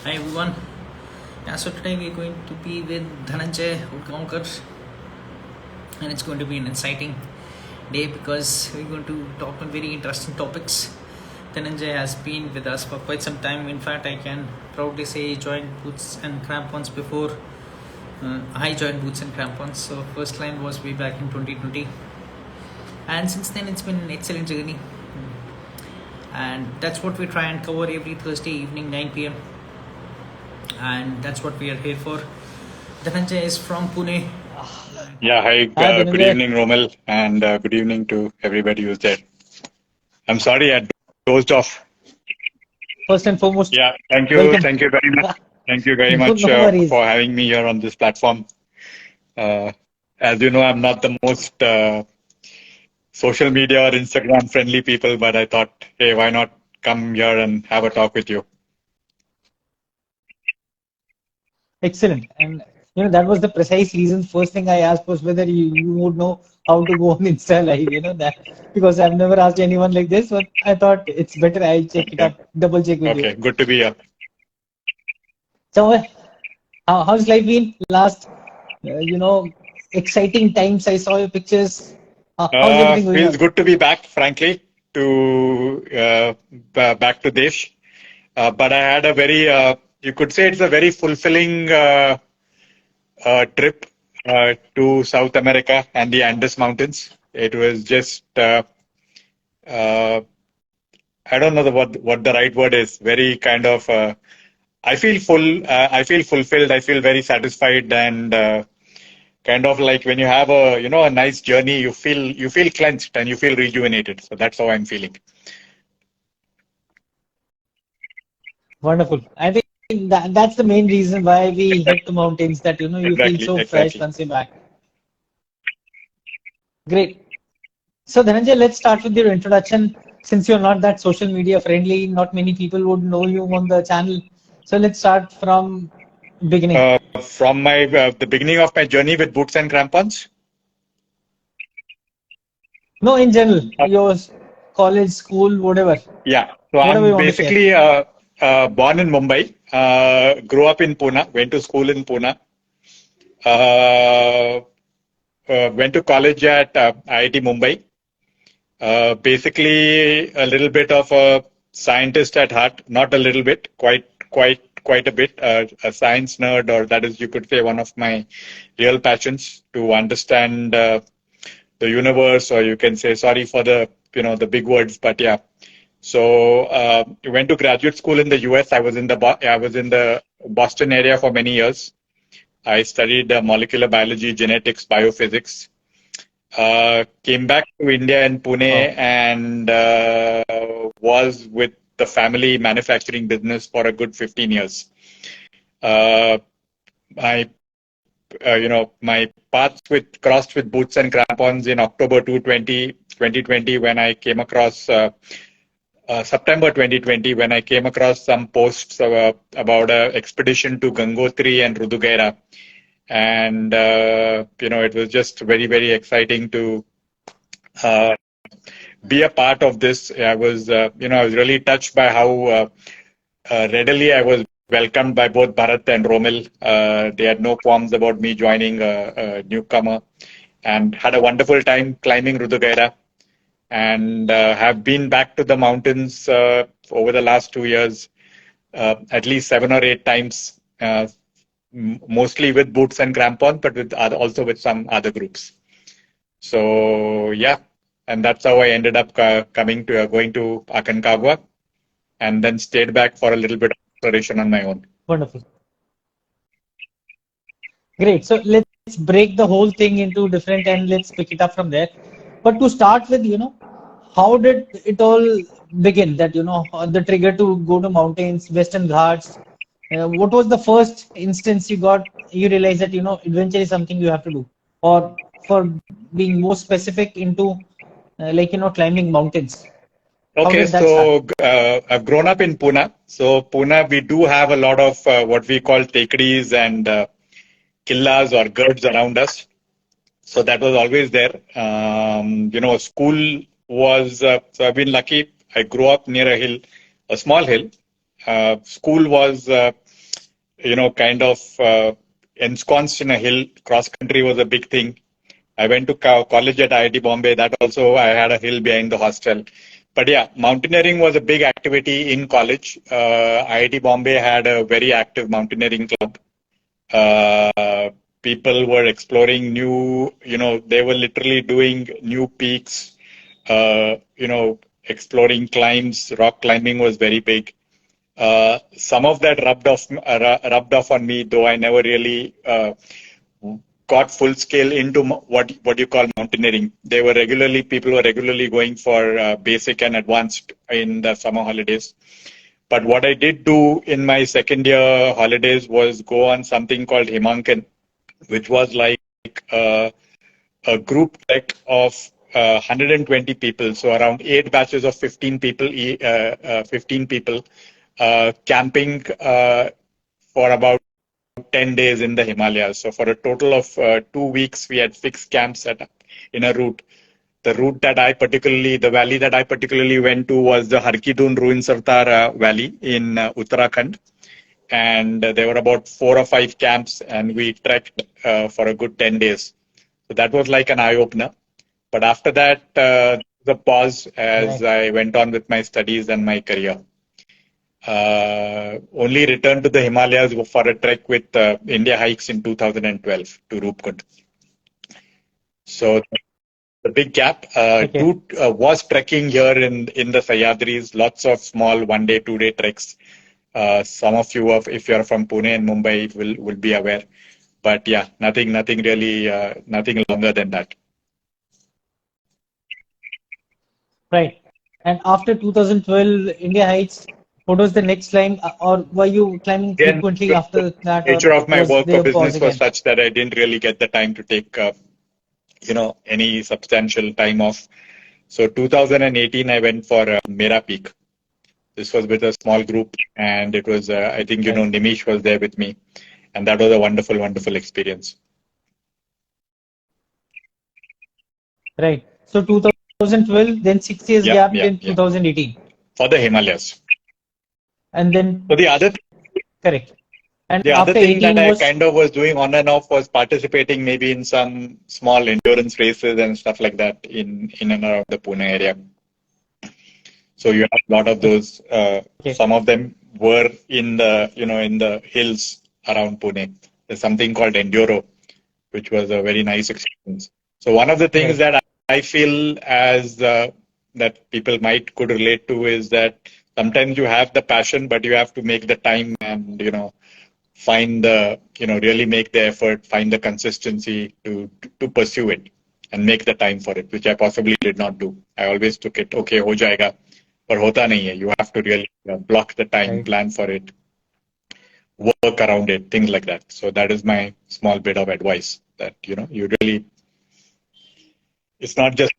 Hi everyone. So today we're going to be with Dhananjay Udgaonkar, and it's going to be an exciting day because we're going to talk on very interesting topics. Dhananjay has been with us for quite some time. In fact, I can proudly say he joined Boots and Crampons before I joined Boots and Crampons. So first line was way back in 2020, and since then it's been an excellent journey. And that's what we try and cover every Thursday evening 9 p.m. And that's what we are here for. Dhananjay is from Pune. Yeah, hi. Hi, Good Dhananjay. evening, Romel, and good evening to everybody who's there. I'm sorry I dozed off. First and foremost, Yeah, welcome. thank you very much. Thank you very No, much no worries. for having me here on this platform. Uh, as you know, I'm not the most social media or Instagram friendly people, but I thought, hey, why not come here and have a talk with you? Excellent. And that was the precise reason. First thing I asked was whether you would know how to go on Insta Live, that because I've never asked anyone like this, but I thought it's better I check it Okay, up, double check with you. okay, good to be here. So, how's life been? Last, exciting times. I saw your pictures. How's everything going Feels on? good to be back, frankly, to back to Desh. But I had a very, you could say it's a very fulfilling trip to South America and the Andes Mountains. It was just, uh, I don't know what the right word is. Very kind of, I feel full. I feel fulfilled. I feel very satisfied, and kind of like when you have a nice journey, you feel cleansed and you feel rejuvenated. So that's how I'm feeling. Wonderful. I think that's the main reason why we hit the mountains, that you feel Exactly, so fresh exactly. once you're back. Great. So Dhananjay, let's start with your introduction. Since you're not that social media friendly, not many people would know you on the channel. So let's start from beginning. From my the beginning of my journey with boots and crampons. No, in general, your college, school, whatever, Yeah, so whatever I'm you want to share. basically born in Mumbai, grew up in Pune, went to school in Pune, uh, went to college at IIT Mumbai. Basically, a little bit of a scientist at heart, not a little bit, quite a bit, a science nerd, or that is, you could say, one of my real passions to understand the universe, or you can say, sorry for the big words, but yeah. So went to graduate school in the US. I was in the Boston area for many years. I studied molecular biology, genetics, biophysics. Came back to India in Pune Wow, and was with the family manufacturing business for a good 15 years. Uh, I, my paths crossed with boots and crampons in October 2020 when I came across September 2020 when I came across some posts about an expedition to Gangotri and Rudugaira. And, it was just very, very exciting to uh, be a part of this. I was really touched by how readily I was welcomed by both Bharat and Romil. They had no qualms about me joining a newcomer and had a wonderful time climbing Rudugaira and have been back to the mountains over the last 2 years, at least 7 or 8 times, mostly with boots and crampons, but also with some other groups. So yeah, and that's how I ended up going to Aconcagua, and then stayed back for a little bit of exploration on my own. wonderful. Great. So let's break the whole thing into different and let's pick it up from there. But to start with, how did it all begin? That, the trigger to go to mountains, Western Ghats. What was the first instance you realized that, adventure is something you have to do? Or for being more specific into, climbing mountains. How Okay, did that start? so I've grown up in Pune. So Pune, we do have a lot of what we call tekadis and killas or girds around us. So that was always there. School was, so I've been lucky. I grew up near a hill, a small hill. School was kind of ensconced in a hill. Cross country was a big thing. I went to college at IIT Bombay. That also, I had a hill behind the hostel. But yeah, mountaineering was a big activity in college. IIT Bombay had a very active mountaineering club. People were exploring new, they were literally doing new peaks, exploring climbs. Rock climbing was very big. Some of that rubbed off on me, though I never really got full scale into what you call mountaineering. People were regularly going for basic and advanced in the summer holidays. But what I did do in my second year holidays was go on something called Himankan, which was like a group trek of 120 people. So around 8 batches of 15 people, 15 people camping for about 10 days in the Himalayas. So for a total of 2 weeks, we had fixed camps set up in a route. The valley that I particularly went to was the Harkidun Ruin Sartar Valley in Uttarakhand. And there were about 4 or 5 camps, and we trekked for a good 10 days. So that was like an eye-opener. But after that, the pause as I went on with my studies and my career. Only returned to the Himalayas for a trek with India Hikes in 2012 to Roopkund. So the big gap was trekking here in the Sahyadris, lots of small 1-day, 2-day treks. Some of you, if you're from Pune and Mumbai, will be aware. But yeah, nothing really, nothing longer than that. Right. And after 2012, India Heights, what was the next climb? Or were you climbing frequently after that? The nature of my work or business was again? such that I didn't really get the time to take, any substantial time off. So 2018, I went for Mera Peak. This was with a small group, and it was, I think, Nimish was there with me. And that was a wonderful, wonderful experience. Right. So 2012, then 6 years gap, then 2018. For the Himalayas. And then... So the other thing... Correct. And the other thing that I kind of was doing on and off was participating maybe in some small endurance races and stuff like that in and around the Pune area. So you have a lot of those. Some of them were in the hills around Pune. There's something called Enduro, which was a very nice experience. So one of the things that I feel as that people could relate to is that sometimes you have the passion, but you have to make the time and find really make the effort, find the consistency to pursue it and make the time for it, which I possibly did not do. I always took it, okay, ho jayega, but hota nahi hai. You have to really block the time, plan for it, work around it, things like that. So that is my small bit of advice that, you really, it's not just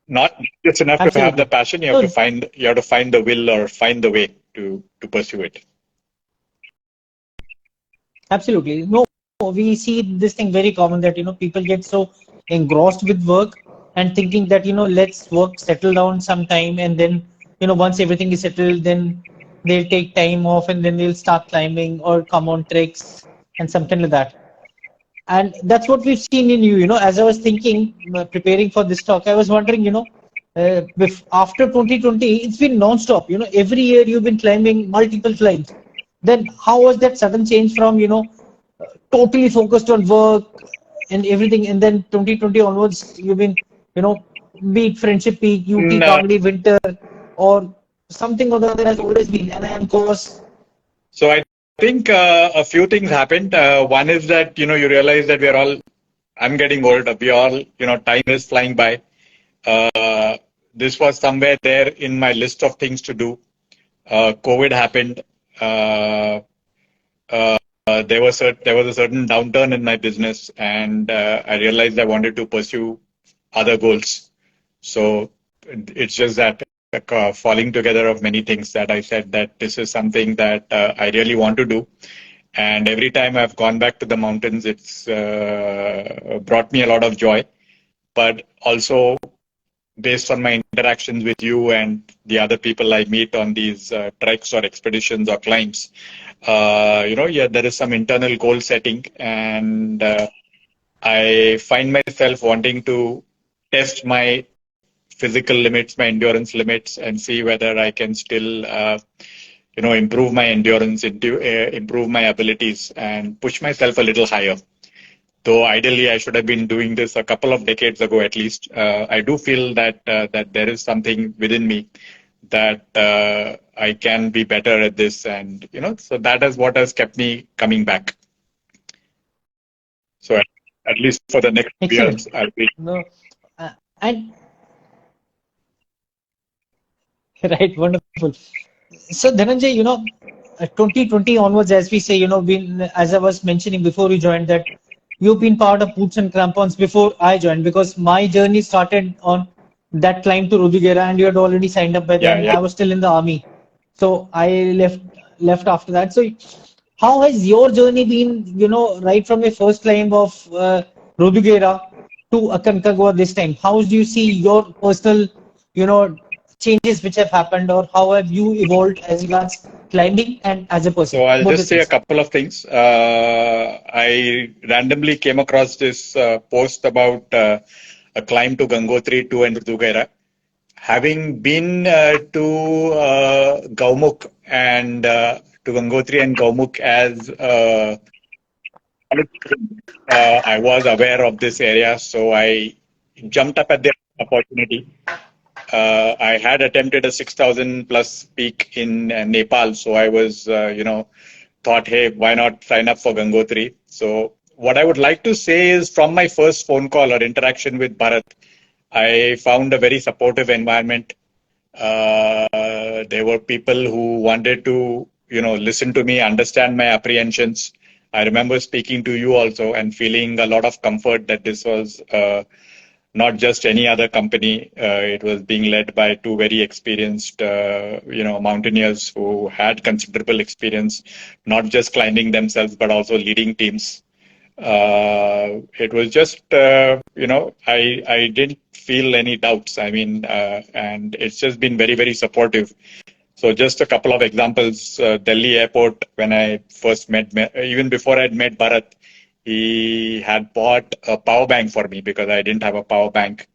enough to have the passion. You have to find the will or find the way to pursue it. Absolutely. No, we see this thing very common that, people get so engrossed with work and thinking that, let's settle down sometime. And then, once everything is settled, then they'll take time off and then they'll start climbing or come on treks and something like that. And that's what we've seen in you, as I was thinking, preparing for this talk, I was wondering, after 2020, it's been non-stop, every year you've been climbing multiple climbs. Then how was that sudden change from, totally focused on work and everything, and then 2020 onwards, you've been, be it Friendship Peak, UT, Kangli, Winter, or something or the other has always been, and of course. So I think a few things happened. One is that, you realize that I'm getting old. We all, time is flying by. This was somewhere there in my list of things to do. COVID happened. There was a certain downturn in my business, and I realized I wanted to pursue other goals. So it's just that falling together of many things that I said that this is something that I really want to do. And every time I've gone back to the mountains, it's brought me a lot of joy. But also, based on my interactions with you and the other people I meet on these treks or expeditions or climbs, yeah, there is some internal goal setting, and I find myself wanting to test my physical limits, my endurance limits, and see whether I can still, improve my endurance, improve my abilities, and push myself a little higher. Though ideally, I should have been doing this a couple of decades ago at least. I do feel that there is something within me that I can be better at this, and so that is what has kept me coming back. So at least for the next Excellent. years, I'll be. No, and right, wonderful. So Dhananjay, 2020 onwards, as we say, as I was mentioning before you joined, that you've been part of Boots and Crampons before I joined, because my journey started on that climb to Rudhigera, and you had already signed up by Yeah, then. yeah. I was still in the army, so I left after that. So how has your journey been? Right from your first climb of Rudhigera to Aconcagua this time. How do you see your personal, you know, changes which have happened, or how have you evolved as regards climbing and as a person? So I'll Both the just say a things. couple of things. I randomly came across this post about a climb to Gangotri to and Rudhigera. Having been to Gaumukh and to Gangotri and Gaumukh as I was aware of this area, so I jumped up at the opportunity. I had attempted a 6,000 plus peak in Nepal, so I was, thought, hey, why not sign up for Gangotri? So what I would like to say is, from my first phone call or interaction with Bharat, I found a very supportive environment. There were people who wanted to, listen to me, understand my apprehensions. I remember speaking to you also and feeling a lot of comfort that this was not just any other company. It was being led by two very experienced, mountaineers who had considerable experience, not just climbing themselves, but also leading teams. It was just, I didn't feel any doubts. I mean, and it's just been very, very supportive. So just a couple of examples. Delhi airport, when I first even before I'd met Bharat, he had bought a power bank for me because I didn't have a power bank.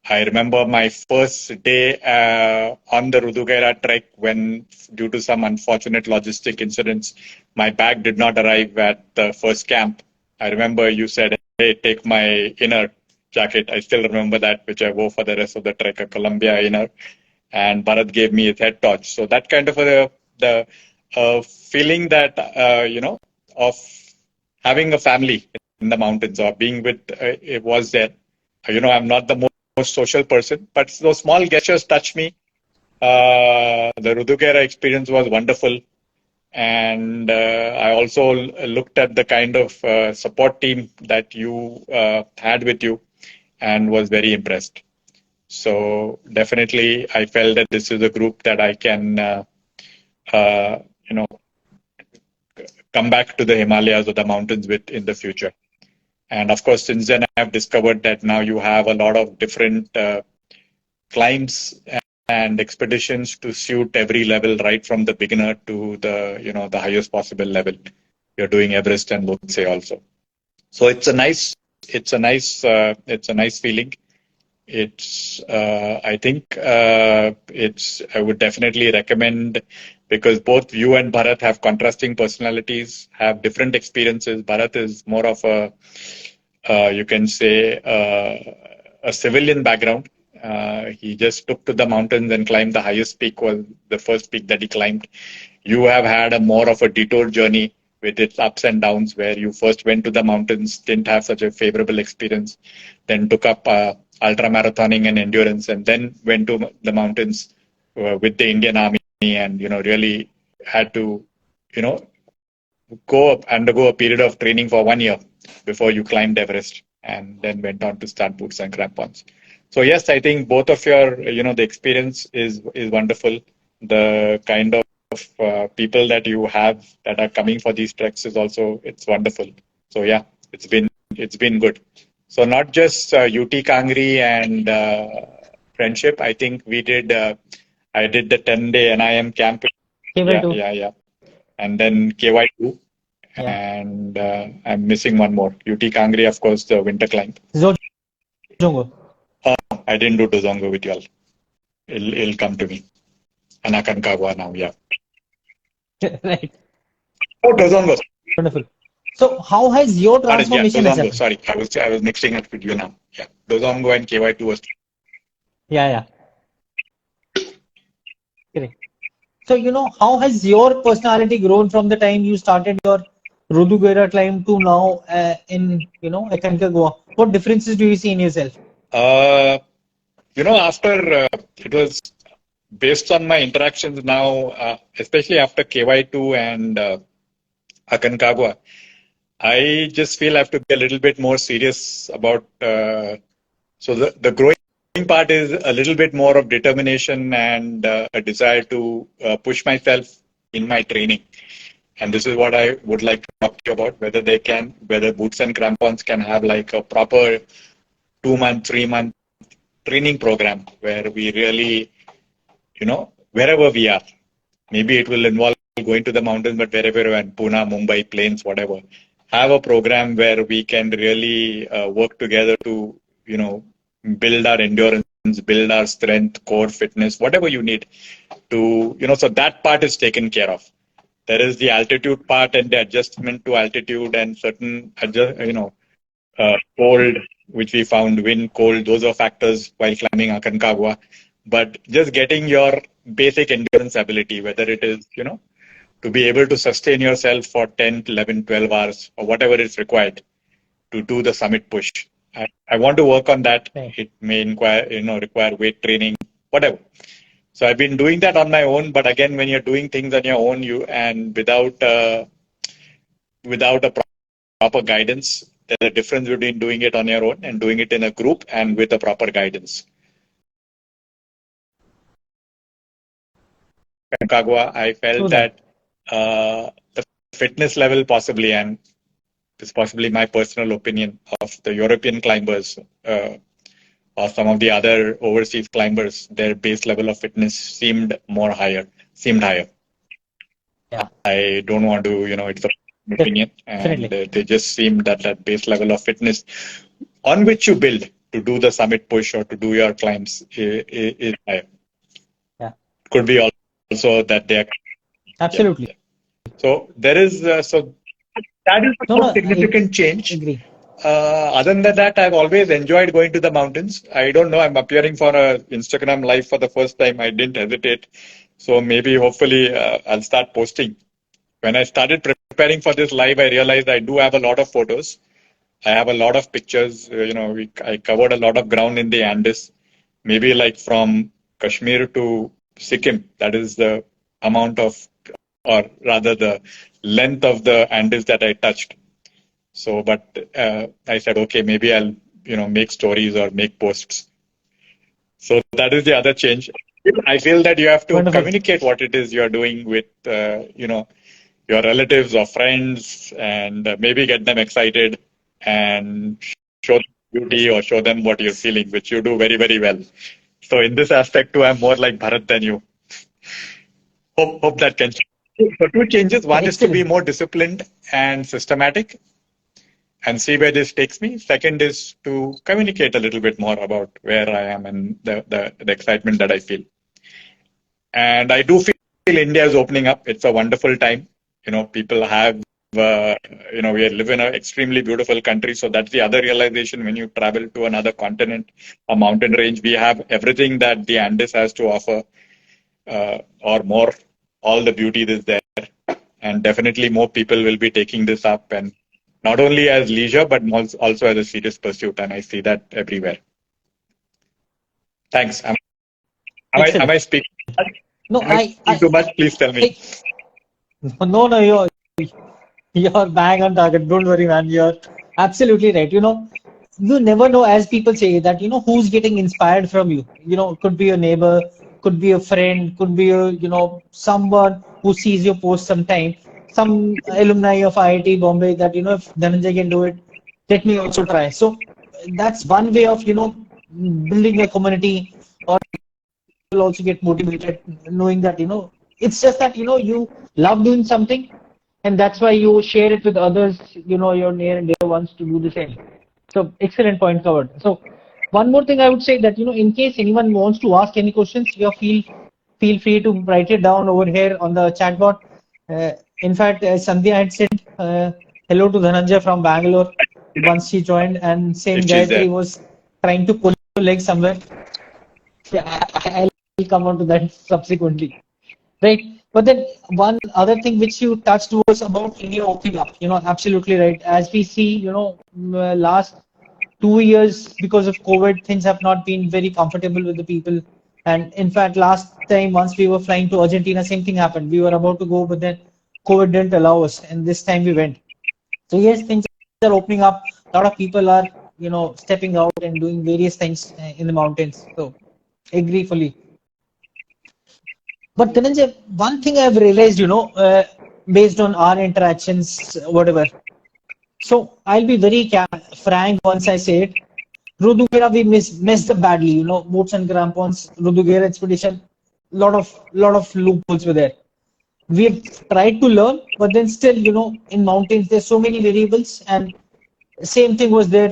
I remember my first day on the Rudhigera trek when, due to some unfortunate logistic incidents, my bag did not arrive at the first camp. I remember you said, hey, take my inner jacket. I still remember that, which I wore for the rest of the trek, a Columbia inner. And Bharat gave me his head torch. So that kind of the feeling that, of having a family in the mountains or being with, it was there. I'm not the most social person, but those small gestures touch me. The Rudhigera experience was wonderful. And I also looked at the kind of support team that you had with you and was very impressed. So definitely, I felt that this is a group that I can, uh, you know, come back to the Himalayas or the mountains with in the future. And of course, since then, I've discovered that now you have a lot of different climbs and expeditions to suit every level, right from the beginner to the highest possible level. You're doing Everest and Lhotse also. So it's a nice feeling. I think I would definitely recommend, because both you and Bharat have contrasting personalities, have different experiences. Bharat is more of you can say, a civilian background. He just took to the mountains and climbed the highest peak, was the first peak that he climbed. You have had a more of a detour journey with its ups and downs, where you first went to the mountains, didn't have such a favorable experience, then took up ultra marathoning and endurance, and then went to the mountains with the Indian Army, and really had to you know undergo a period of training for 1 year before you climbed Everest, and then went on to start Boots and Crampons. So yes, I think both of your, the experience is wonderful. The kind of people that you have that are coming for these treks is also, it's wonderful. So yeah, it's been good. So not just UT Kangri and friendship. I think we did. I did the 10-day NIM camp. Yeah, KY2. yeah, yeah. And then KY2, Yeah. and I'm missing one more. UT Kangri, of course, the winter climb. Zojongo. I didn't do Dozongo with you all. It'll come to me. And Aconcagua now, yeah. Right. Oh, Dozongo. Wonderful. So how has your transformation Dozongo. happened? Sorry, I was mixing it with you now. Yeah, Dozongo and KY2 was. Yeah. Correct. So, how has your personality grown from the time you started your Rodugera climb to now in, Aconcagua? What differences do you see in yourself? After it was based on my interactions now, especially after KY2 and Aconcagua, I just feel I have to be a little bit more serious about. So the growing part is a little bit more of determination and a desire to push myself in my training. And this is what I would like to talk to you about, whether Boots and Crampons can have like a proper 2-month, 3-month training program where we really, wherever we are, maybe it will involve going to the mountains, but wherever we're in Pune, Mumbai, plains, whatever, have a program where we can really work together to, build our endurance, build our strength, core fitness, whatever you need to, so that part is taken care of. There is the altitude part and the adjustment to altitude and certain, cold, which we found, wind, cold, those are factors while climbing Aconcagua. But just getting your basic endurance ability, whether it is, to be able to sustain yourself for 10, 11, 12 hours or whatever is required to do the summit push. I want to work on that. It may require weight training, whatever. So I've been doing that on my own. But again, when you're doing things on your own, without a proper guidance, there's a difference between doing it on your own and doing it in a group and with a proper guidance. Aconcagua, I felt that the fitness level possibly, and this is possibly my personal opinion, of the European climbers or some of the other overseas climbers, their base level of fitness seemed higher. Yeah. I don't want to, it's an opinion, and they just seemed that base level of fitness on which you build to do the summit push or to do your climbs is higher. Yeah. Could be also that they are. Absolutely. Yeah. So there is, that is a significant change. Agree. Other than that, I've always enjoyed going to the mountains. I don't know, I'm appearing for a Instagram live for the first time. I didn't hesitate. So maybe, hopefully, I'll start posting. When I started preparing for this live, I realized I do have a lot of photos. I have a lot of pictures. I covered a lot of ground in the Andes. Maybe like from Kashmir to Sikkim. That is the amount of, or rather the length of the Andes that I touched. So, but I said, okay, maybe I'll, make stories or make posts. So that is the other change. I feel that you have to communicate what it is you're doing with, your relatives or friends, and maybe get them excited and show them beauty or show them what you're feeling, which you do very, very well. So in this aspect too, I'm more like Bharat than you. Hope that can change. So 2 changes. One is to be more disciplined and systematic and see where this takes me. Second is to communicate a little bit more about where I am and the excitement that I feel. And I do feel India is opening up. It's a wonderful time. People have, we live in an extremely beautiful country. So that's the other realization when you travel to another continent, a mountain range. We have everything that the Andes has to offer, or more. All the beauty is there. And definitely more people will be taking this up, and not only as leisure, but also as a serious pursuit. And I see that everywhere. Thanks. Am I speaking? No, I too much? Please tell me. No, you're bang on target. Don't worry, man. You're absolutely right. You never know, as people say, that, who's getting inspired from you. It could be a neighbor, could be a friend, could be someone who sees your post sometime, some alumni of IIT Bombay that, if Dhananjay can do it, let me also try. So that's one way of, building a community, or will also get motivated knowing that it's just that you love doing something, and that's why you share it with others, your near and dear ones to do the same. So excellent point covered. So one more thing I would say that in case anyone wants to ask any questions, you feel free to write it down over here on the chat board. In fact, Sandhya had said hello to Dhananjay from Bangalore once she joined, and same She's there. Gayatri was trying to pull her leg somewhere. Yeah, I'll come on to that subsequently. Right. But then one other thing which you touched was about India opening up. Absolutely right. As we see, last 2 years because of COVID, things have not been very comfortable with the people. And in fact, last time once we were flying to Argentina, same thing happened. We were about to go, but then COVID didn't allow us, and this time we went. So yes, things are opening up. A lot of people are, stepping out and doing various things in the mountains. So agree fully. But Dhananjay, one thing I've realized, based on our interactions, whatever. So I'll be very frank once I say it. Rudugera we messed up badly, boots and crampons, Rudugera expedition, lot of loopholes were there. We've tried to learn, but then still, in mountains there's so many variables, and same thing was there,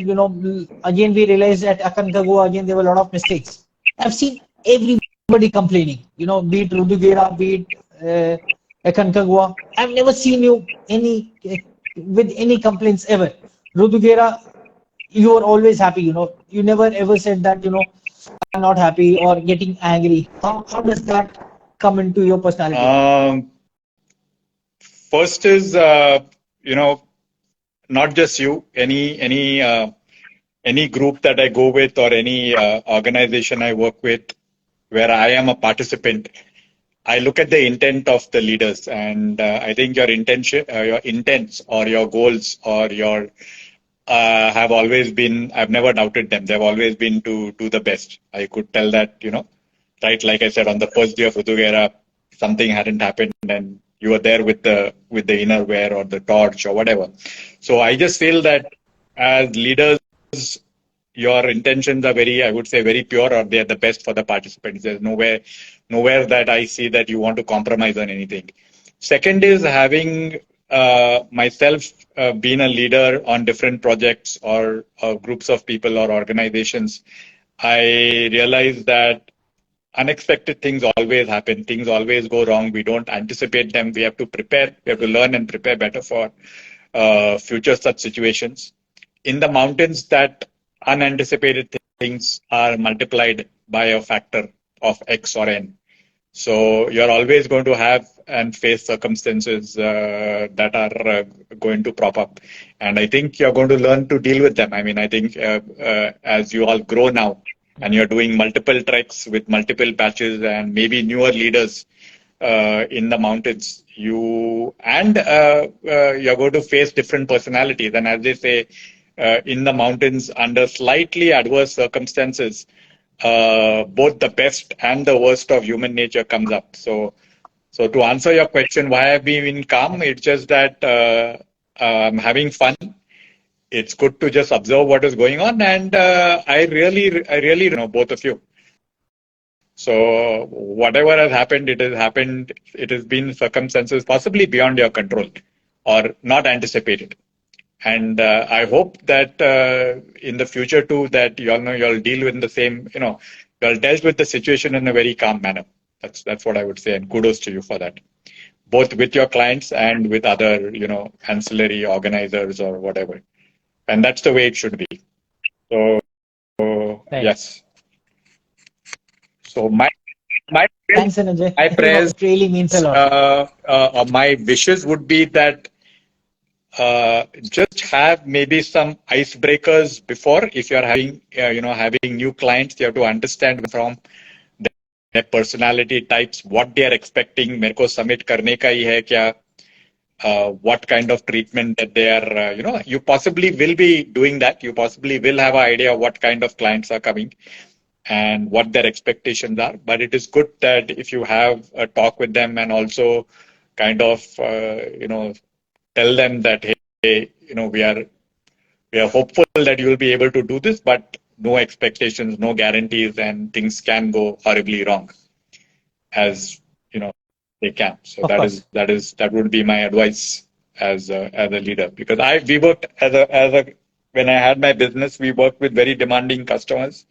again we realized at Aconcagua again there were a lot of mistakes. I've seen everybody complaining, be it Rudugera, be it Aconcagua. I've never seen you with any complaints ever. Rudugera, you are always happy, you never ever said that, I'm not happy or getting angry. How does that come into your personality? First is, not just you, any group that I go with or any organization I work with where I am a participant, I look at the intent of the leaders, and I think your intention, your intents or your goals or your have always been, I've never doubted them. They've always been to do the best. I could tell that, right? Like I said, on the first day of Udgaonkar, something hadn't happened and you were there with the innerwear or the torch or whatever. So I just feel that as leaders, your intentions are I would say very pure, or they're the best for the participants. There's nowhere that I see that you want to compromise on anything. Second is having myself been a leader on different projects or groups of people or organizations. I realize that unexpected things always happen. Things always go wrong. We don't anticipate them. We have to prepare. We have to learn and prepare better for future such situations. In the mountains, that unanticipated things are multiplied by a factor of X or N. So you're always going to have and face circumstances that are going to prop up. And I think you're going to learn to deal with them. I mean, I think as you all grow now and you're doing multiple treks with multiple patches and maybe newer leaders in the mountains, you're going to face different personalities. And as they say, in the mountains, under slightly adverse circumstances, both the best and the worst of human nature comes up. So to answer your question, why I've been calm, it's just that I'm having fun. It's good to just observe what is going on, and I really know both of you. So whatever has happened, it has happened. It has been circumstances possibly beyond your control or not anticipated. And I hope that in the future too, that you'll deal with the same, you'll dealt with the situation in a very calm manner. That's what I would say, and kudos to you for that, both with your clients and with other, ancillary organizers or whatever. And that's the way it should be. So yes. So Thanks, Dhananjay. my prayers, It really means a lot. my wishes would be that just have maybe some icebreakers before. If you're having, having new clients, you have to understand from their personality types, what they are expecting. मेरे को submit करने का ही है क्या? What kind of treatment that they are, you possibly will be doing that. You possibly will have an idea of what kind of clients are coming and what their expectations are. But it is good that if you have a talk with them and also kind of, tell them that, hey, we are hopeful that you will be able to do this, but no expectations, no guarantees, and things can go horribly wrong, as you know they can. So Of course. that would be my advice as a leader, because we worked as a when I had my business, we worked with very demanding customers,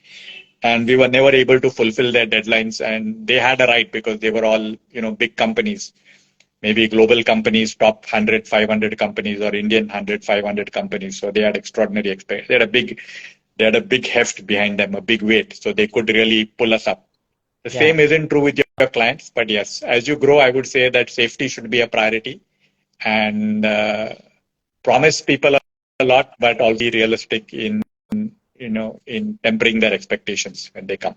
and we were never able to fulfill their deadlines, and they had a right, because they were all big companies, maybe global companies, top 100, 500 companies, or Indian 100, 500 companies. So they had extraordinary expect. They had a big heft behind them, a big weight, so they could really pull us up. The same isn't true with your clients, but yes, as you grow, I would say that safety should be a priority, and promise people a lot, but also be realistic in tempering their expectations when they come.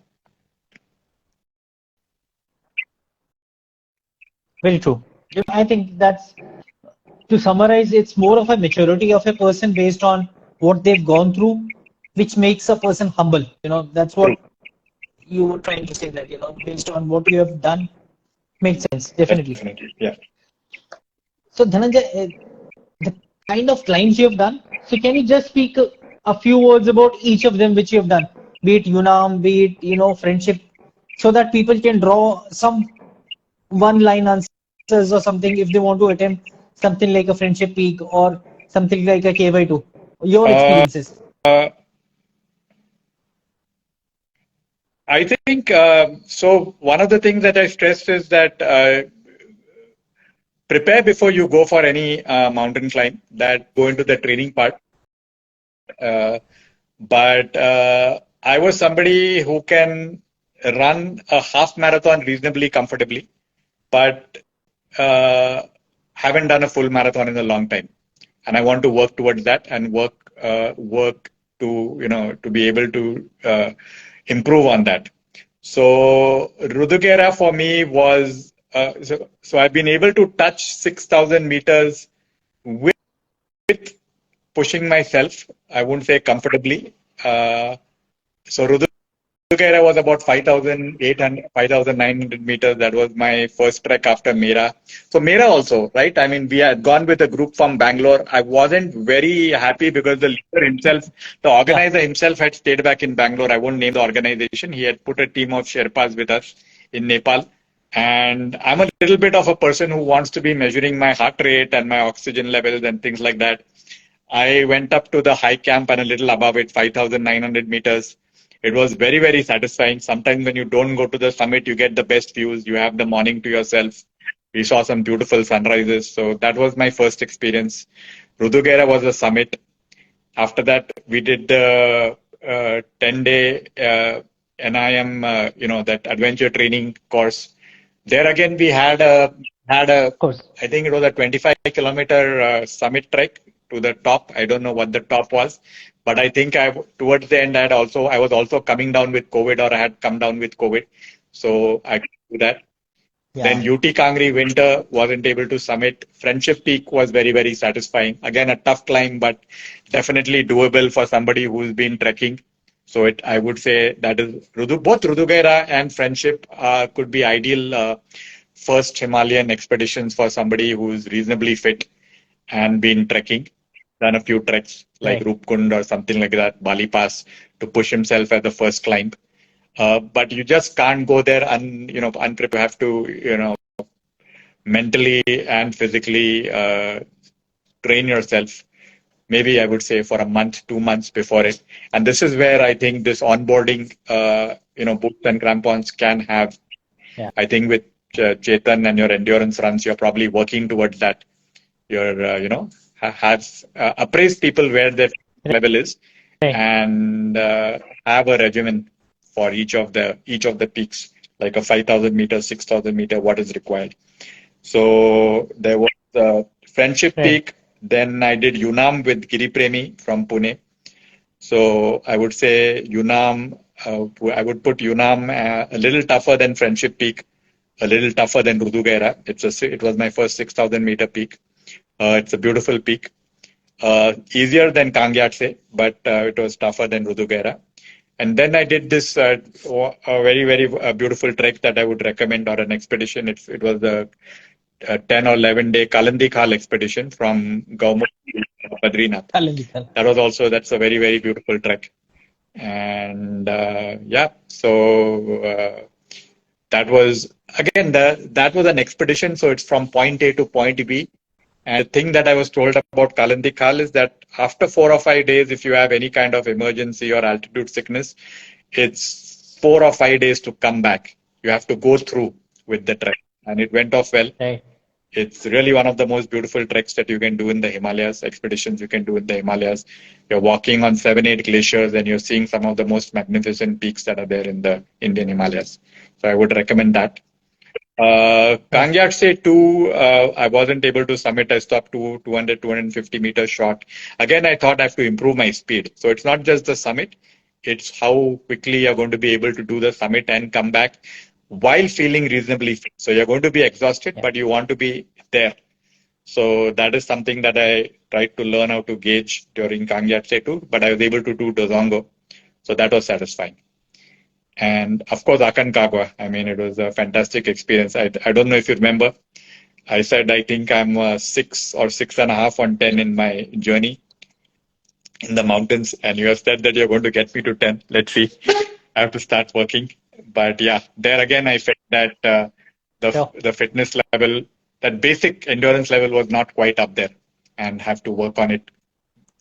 Very true. I think that's, to summarize, it's more of a maturity of a person based on what they've gone through, which makes a person humble. That's what you were trying to say, that, based on what you have done, makes sense. Definitely. Yeah. So, Dhananjay, the kind of clients you have done, so can you just speak a few words about each of them which you have done, be it Unam, be it, friendship, so that people can draw some one-line answers or something if they want to attempt something like a friendship peak or something like a KY2. Your experiences. I think so. One of the things that I stressed is that prepare before you go for any mountain climb. That go into the training part. But I was somebody who can run a half marathon reasonably comfortably, but haven't done a full marathon in a long time, and I want to work towards that and work to be able to improve on that. So Rudugera for me was so I've been able to touch 6,000 meters with pushing myself. I wouldn't say comfortably. So Udgaonkar was about 5,800, 5,900 meters. That was my first trek after Mera. So Mera also, right? I mean, we had gone with a group from Bangalore. I wasn't very happy because the leader himself, the organizer himself had stayed back in Bangalore. I won't name the organization. He had put a team of Sherpas with us in Nepal. And I'm a little bit of a person who wants to be measuring my heart rate and my oxygen levels and things like that. I went up to the high camp and a little above it, 5,900 meters. It was very, very satisfying. Sometimes when you don't go to the summit, you get the best views. You have the morning to yourself. We saw some beautiful sunrises. So that was my first experience. Rudugera was the summit. After that, we did the 10-day NIM, that adventure training course. There again, we had a I think it was a 25-kilometer summit trek to the top. I don't know what the top was, but I think towards the end I was also coming down with COVID, or I had come down with COVID, so I could do that. Then UT Kangri winter, wasn't able to summit. Friendship Peak was very, very satisfying. Again, a tough climb, but definitely doable for somebody who's been trekking. So I would say that is both Rudugera and Friendship could be ideal first Himalayan expeditions for somebody who's reasonably fit and been trekking, done a few treks like Rupkund or something like that, Bali Pass, to push himself at the first climb. But you just can't go there unprepared. You have to, mentally and physically train yourself. Maybe I would say for a month, 2 months before it. And this is where I think this onboarding, boots and crampons can have. I think with Chetan and your endurance runs, you're probably working towards that. You're, have appraised people where their level is, and have a regimen for each of the peaks, like a 5,000 meter, 6,000 meter, what is required. So there was the Friendship Peak. Then I did Unam with Giri Premi from Pune. So I would say Unam, I would put Unam a little tougher than Friendship Peak, a little tougher than Rudugera. It was my first 6,000 meter peak. It's a beautiful peak. Easier than Kangyatse, but it was tougher than Rudugera. And then I did this a very, very beautiful trek that I would recommend, or an expedition. It was a 10 or 11-day Kalandi Khal expedition from Gaumut to Badrinath. That's a very, very beautiful trek. And that was again that was an expedition. So it's from point A to point B. And the thing that I was told about Kalandi Khal is that after 4 or 5 days, if you have any kind of emergency or altitude sickness, it's 4 or 5 days to come back. You have to go through with the trek. And it went off well. Right. It's really one of the most beautiful treks that you can do in the Himalayas, expeditions you can do in the Himalayas. You're walking on 7, 8 glaciers and you're seeing some of the most magnificent peaks that are there in the Indian Himalayas. So I would recommend that. Kangyatse 2, I wasn't able to summit. I stopped 200, 250 meters short. Again, I thought I have to improve my speed. So it's not just the summit, it's how quickly you're going to be able to do the summit and come back while feeling reasonably fit. So you're going to be exhausted, but you want to be there. So that is something that I tried to learn how to gauge during Kangyatse 2, but I was able to do Dozongo. So that was satisfying. And of course, Aconcagua. I mean, it was a fantastic experience. I don't know if you remember. I said I think I'm 6 or 6.5 on 10 in my journey in the mountains, and you have said that you're going to get me to 10. Let's see. I have to start working. But yeah, there again, I felt that the fitness level, that basic endurance level was not quite up there, and have to work on it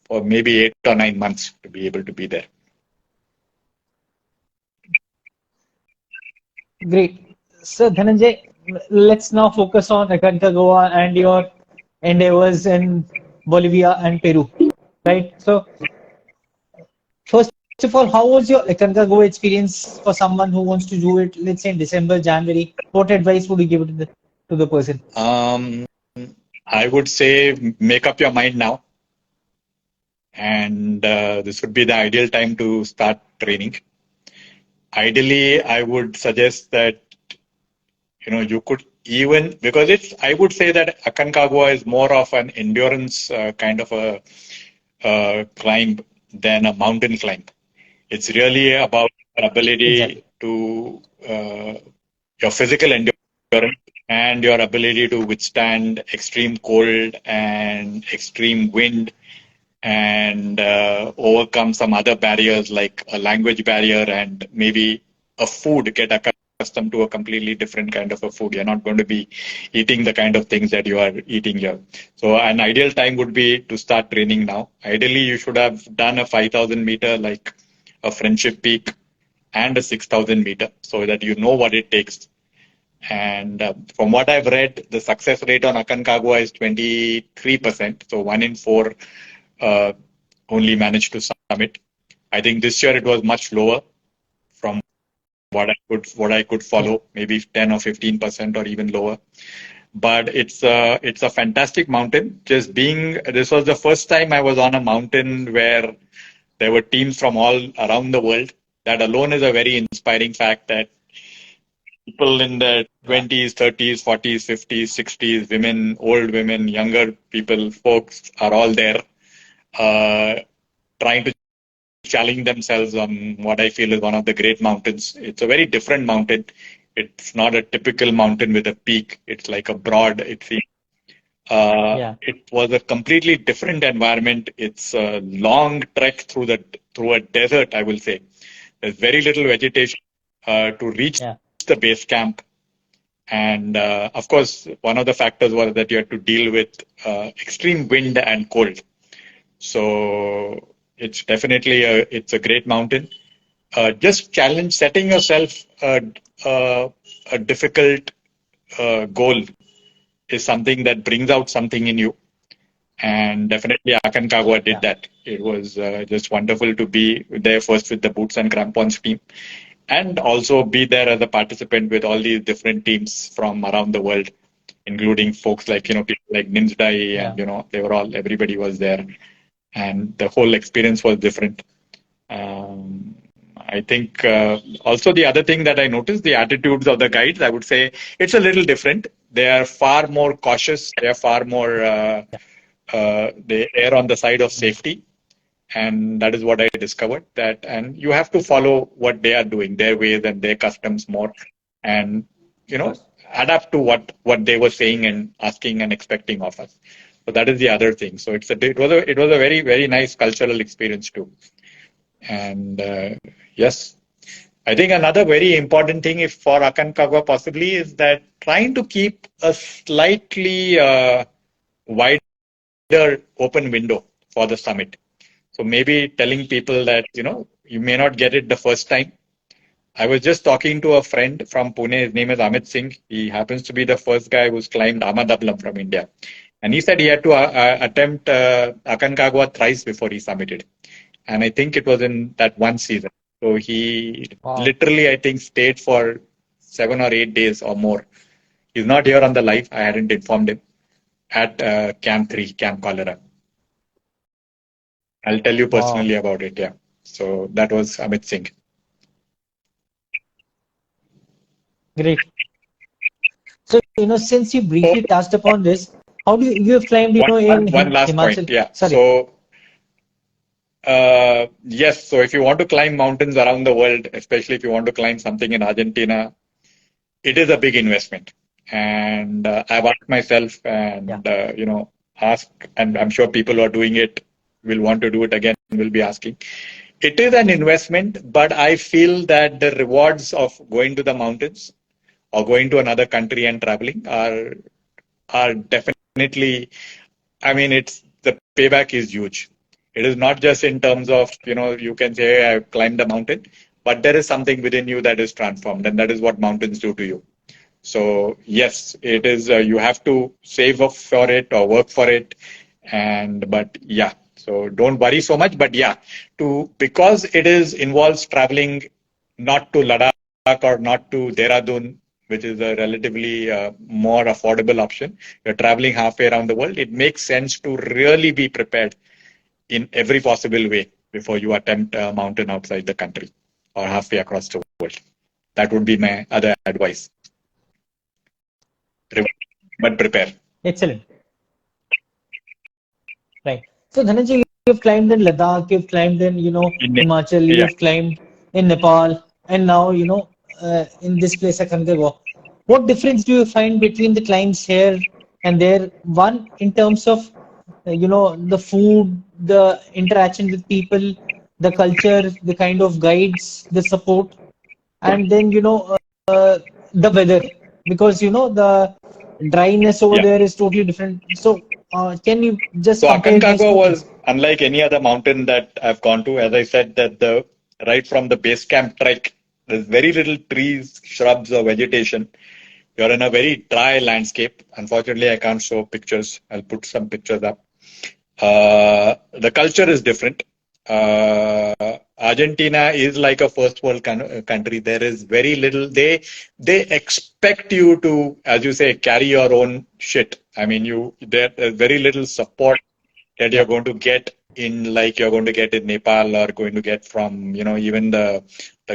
for maybe 8 or 9 months to be able to be there. Great. So, Dhananjay, let's now focus on Aconcagua and your endeavors in Bolivia and Peru, right? So, first of all, how was your Aconcagua experience for someone who wants to do it, let's say in December, January? What advice would you give to the person? I would say make up your mind now. And this would be the ideal time to start training. Ideally, I would suggest that, you could even, because I would say that Aconcagua is more of an endurance kind of a climb than a mountain climb. It's really about your ability to, your physical endurance and your ability to withstand extreme cold and extreme wind and overcome some other barriers like a language barrier and maybe a food, get accustomed to a completely different kind of a food. You're not going to be eating the kind of things that you are eating here. So an ideal time would be to start training now. Ideally, you should have done a 5,000 meter like a Friendship Peak and a 6,000 meter so that you know what it takes. And from what I've read, the success rate on Aconcagua is 23%. So 1 in 4 only managed to summit. I think this year it was much lower from what I could follow, maybe 10 or 15% or even lower. But it's a fantastic mountain. This was the first time I was on a mountain where there were teams from all around the world. That alone is a very inspiring fact that people in their 20s, 30s, 40s, 50s, 60s, women, old women, younger people, folks are all there. Trying to challenge themselves on what I feel is one of the great mountains. It's a very different mountain. It's not a typical mountain with a peak. It's like a broad, it seems. It was a completely different environment. It's a long trek through a desert, I will say. There's very little vegetation to reach the base camp. And of course, one of the factors was that you had to deal with extreme wind and cold. So it's definitely it's a great mountain. Just setting yourself a difficult goal is something that brings out something in you. And definitely Aconcagua did that. It was just wonderful to be there first with the Boots and Crampons team and also be there as a participant with all these different teams from around the world, including folks like, people like Nimsdai and, everybody was there. And the whole experience was different. I think also the other thing that I noticed, the attitudes of the guides, I would say it's a little different. They are far more cautious. They are far more, they err on the side of safety. And that is what I discovered and you have to follow what they are doing, their ways and their customs more. And, adapt to what they were saying and asking and expecting of us. So that is the other thing. So it was a very, very nice cultural experience too. And yes, I think another very important thing if for Aconcagua possibly is that trying to keep a slightly wider open window for the summit. So maybe telling people that, you may not get it the first time. I was just talking to a friend from Pune. His name is Amit Singh. He happens to be the first guy who's climbed Ahmedabad from India. And he said he had to attempt Aconcagua thrice before he summited. And I think it was in that one season. So he Wow. literally, I think, stayed for 7 or 8 days or more. He's not here on the live. I hadn't informed him at Camp 3, Camp Cholera. I'll tell you Wow. personally about it. Yeah. So that was Amit Singh. Great. So, since you Oh, briefly touched upon this, how do you have climbed, in one last point. Himachal? Yeah. Sorry. So, yes. So if you want to climb mountains around the world, especially if you want to climb something in Argentina, it is a big investment. And I've asked myself Yeah. and, ask, and I'm sure people who are doing it will want to do it again, will be asking. It is an investment, but I feel that the rewards of going to the mountains or going to another country and traveling are definitely, I mean, it's the payback is huge. It is not just in terms of, you can say, hey, I've climbed the mountain, but there is something within you that is transformed, and that is what mountains do to you. So yes, it is. You have to save up for it or work for it, but yeah. So don't worry so much. But yeah, because it is involves traveling not to Ladakh or not to Dehradun, which is a relatively more affordable option. You're traveling halfway around the world. It makes sense to really be prepared in every possible way before you attempt a mountain outside the country or halfway across the world. That would be my other advice. But prepare. Excellent. Right. So, Dhananjay, you've climbed in Ladakh, you've climbed in, In Himachal, yeah, you've climbed in Nepal, and now, in this place, Aconcagua. What difference do you find between the climbs here and there? One, in terms of, the food, the interaction with people, the culture, the kind of guides, the support, and then, the weather, because, the dryness over yeah. there is totally different. So, can you just So compare these Aconcagua two was things? unlike any other mountain that I've gone to. As I said, that the right from the base camp trek, there's very little trees, shrubs, or vegetation. You're in a very dry landscape. Unfortunately, I can't show pictures. I'll put some pictures up. The culture is different. Argentina is like a first world country. There is very little. They expect you to, as you say, carry your own shit. I mean, there's very little support that you're Yeah. going to get in like you're going to get in Nepal or going to get from even the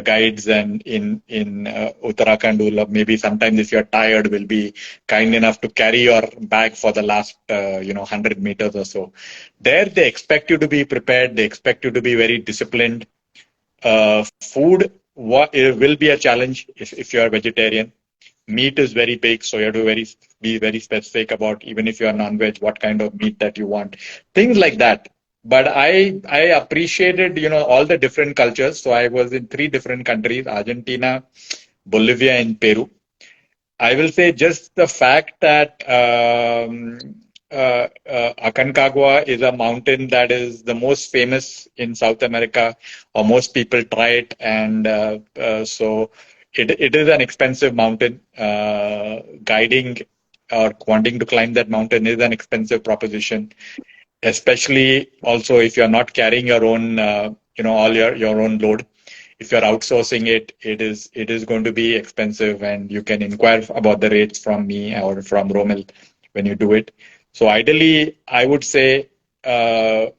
guides and in Uttarakhand will maybe sometimes if you're tired will be kind enough to carry your bag for the last 100 meters or so. There they expect you to be prepared. They expect you to be very disciplined. Food it will be a challenge if you're a vegetarian. Meat is very big, so you have to be very specific about even if you're non-veg, what kind of meat that you want, things like that. But I appreciated all the different cultures. So I was in 3 different countries: Argentina, Bolivia, and Peru. I will say just the fact that Aconcagua is a mountain that is the most famous in South America, or most people try it, and so it is an expensive mountain. Guiding or wanting to climb that mountain is an expensive proposition, especially also if you're not carrying your own, all your own load. If you're outsourcing it, it is going to be expensive, and you can inquire about the rates from me or from Romel when you do it. So ideally, I would say, it's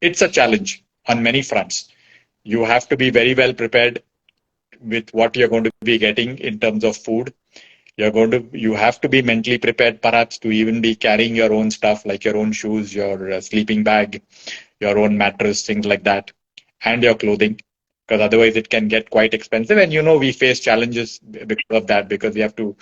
a challenge on many fronts. You have to be very well prepared with what you're going to be getting in terms of food. You have to be mentally prepared perhaps to even be carrying your own stuff like your own shoes, your sleeping bag, your own mattress, things like that, and your clothing. because otherwise it can get quite expensive. And we face challenges because of that, because we have to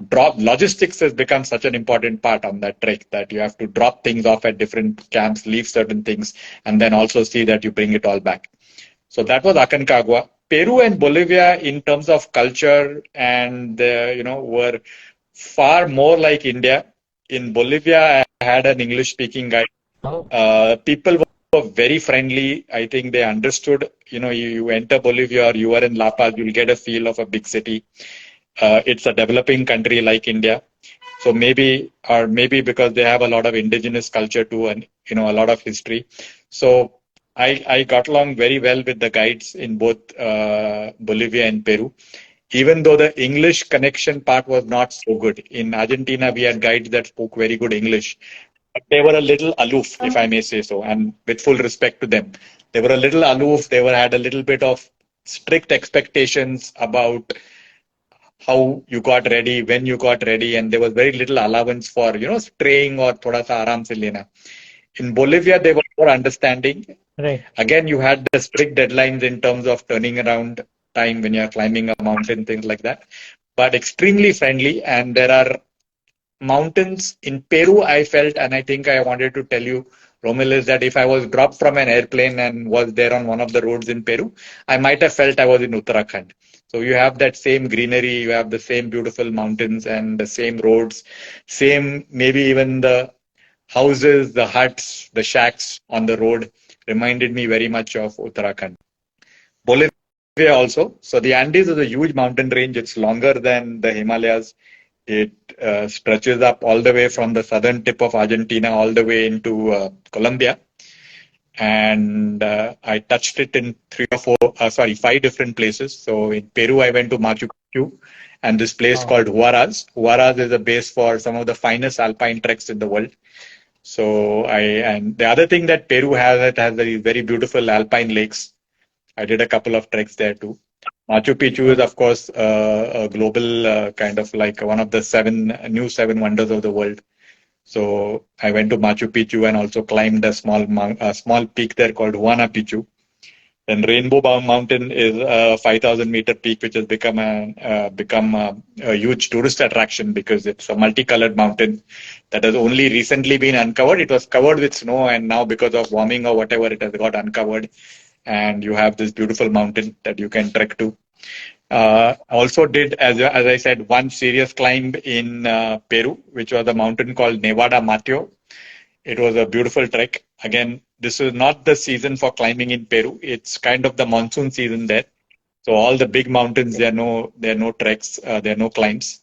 drop. Logistics has become such an important part on that trek, that you have to drop things off at different camps, leave certain things, and then also see that you bring it all back. So that was Aconcagua. Peru and Bolivia, in terms of culture and were far more like India. In Bolivia, I had an English-speaking guide. People were very friendly. I think they understood. You enter Bolivia or you are in La Paz, you'll get a feel of a big city. It's a developing country like India. So maybe because they have a lot of indigenous culture too, and a lot of history. So I got along very well with the guides in both Bolivia and Peru, even though the English connection part was not so good. In Argentina, we had guides that spoke very good English, but they were a little aloof, if I may say so, and with full respect to them. They were a little aloof. They had a little bit of strict expectations about how you got ready, when you got ready, and there was very little allowance for, straying or thoda sa aaram se lena. In Bolivia, they were more understanding. Right. Again, you had the strict deadlines in terms of turning around time when you're climbing a mountain, things like that, but extremely friendly. And there are mountains in Peru, I felt, and I think I wanted to tell you, Romil, is that if I was dropped from an airplane and was there on one of the roads in Peru, I might have felt I was in Uttarakhand. So you have that same greenery, you have the same beautiful mountains and the same roads, same, maybe even the houses, the huts, the shacks on the road reminded me very much of Uttarakhand. Bolivia also. So the Andes is a huge mountain range. It's longer than the Himalayas. It stretches up all the way from the southern tip of Argentina all the way into Colombia. And I touched it in 5 different places. So in Peru, I went to Machu Picchu and this place called Huaraz. Huaraz is a base for some of the finest alpine treks in the world. So and the other thing that Peru has, it has very, very beautiful alpine lakes. I did a couple of treks there too. Machu Picchu is, of course, a global kind of like one of the new seven wonders of the world. So I went to Machu Picchu and also climbed a small peak there called Huayna Picchu. Then Rainbow Mountain is a 5,000-meter peak, which has become a huge tourist attraction because it's a multicolored mountain that has only recently been uncovered. It was covered with snow, and now because of warming or whatever, it has got uncovered. And you have this beautiful mountain that you can trek to. Also did, as I said, one serious climb in Peru, which was a mountain called Nevada Mateo. It was a beautiful trek. Again, this is not the season for climbing in Peru. It's kind of the monsoon season there. So all the big mountains, there are no treks, there are no climbs.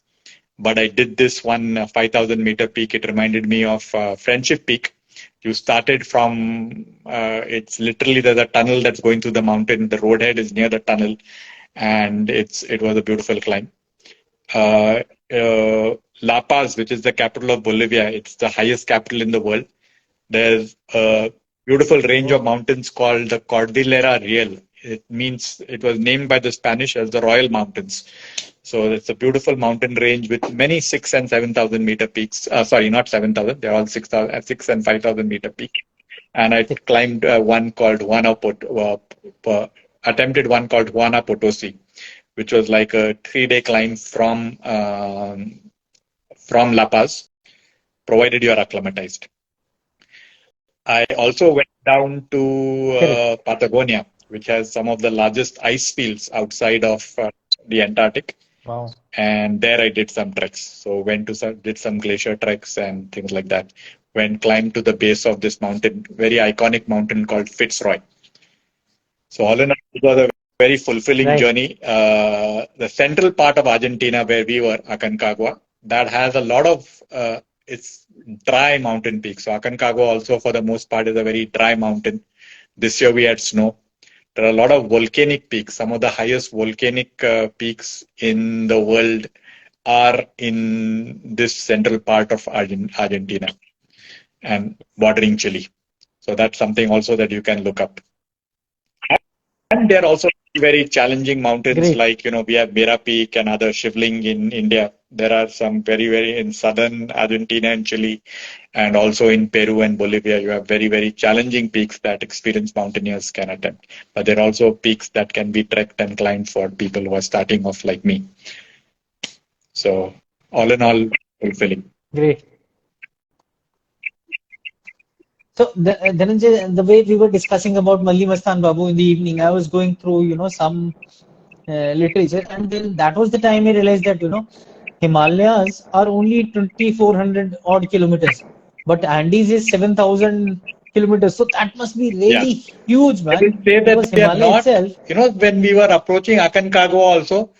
But I did this one 5,000-meter peak. It reminded me of Friendship Peak. You started from, it's literally, there's a tunnel that's going through the mountain. The roadhead is near the tunnel. And it was a beautiful climb. La Paz, which is the capital of Bolivia, it's the highest capital in the world. There's a beautiful range of mountains called the Cordillera Real. It was named by the Spanish as the Royal Mountains. So it's a beautiful mountain range with many 6,000 and 7,000 meter peaks. Sorry, not 7,000. They're all 6,000 and 5,000 meter peak. And I climbed one called attempted one called Huayna Potosi, which was like a 3-day climb from La Paz, provided you are acclimatized. I also went down to Patagonia, which has some of the largest ice fields outside of the Antarctic. Wow. And there I did some treks. So did some glacier treks and things like that. Climbed to the base of this mountain, very iconic mountain called Fitzroy. So all in all, it was a very fulfilling journey. The central part of Argentina where we were, Aconcagua, that has a lot of, it's dry mountain peaks. So Aconcagua also for the most part is a very dry mountain. This year we had snow. There are a lot of volcanic peaks. Some of the highest volcanic peaks in the world are in this central part of Argentina and bordering Chile. So that's something also that you can look up. And there are also very challenging mountains Great. like, we have Mera Peak and other Shivling in India. There are some very in southern Argentina and Chile, and also in Peru and Bolivia. You have very challenging peaks that experienced mountaineers can attempt. But there are also peaks that can be trekked and climbed for people who are starting off like me. So all in all, fulfilling. Great. So, Dhananjay, the way we were discussing about Malli Mastan Babu in the evening, I was going through, some literature, and then that was the time I realized that, Himalayas are only 2,400 odd kilometers, but Andes is 7,000 kilometers. So that must be Yeah. really huge, I man. would say that Because they are Himalaya not, itself, when we were approaching Aconcagua also,